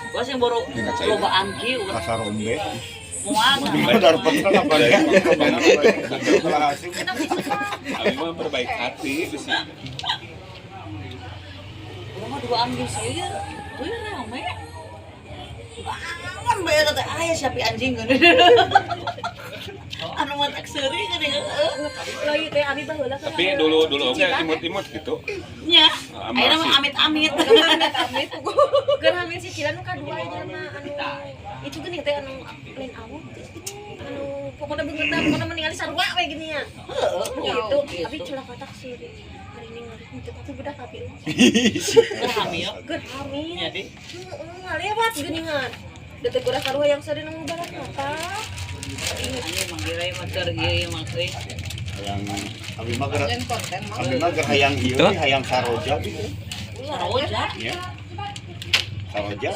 Gua sih baru loba angki kasar ombe. muang. Benar betul apa ya? Abi mah berbaik hati di sini. Gua mah dua angki sih. Tuh rame. Aman bae teh aya siapa anjing kan. Anu mah tak seuri kan ya. Lagi teh abi baheula kan. Tapi dulu oke imut-imut gitu. Nya. Sama Ayeuna si- mah amit-amit. Amit keur hamil si Cilan nu kadua aja mah anu itu geuning teh anu lain awet anu pokoknya beungeut pokoknya meninggal sarua we gini ya. Gitu. Abi culah katak sih. Hari ini ngari itu tapi budak tapi. Gua hamil. Keur hamil. Nya di. Lewat geuningan. Detik budak sarua yang sering nu barat mata. Anjing manggil mah keur ieu mah euy. Hayang abi mah geus hayang ieu hayang saroja gitu. Saroja. Ya. Saroja.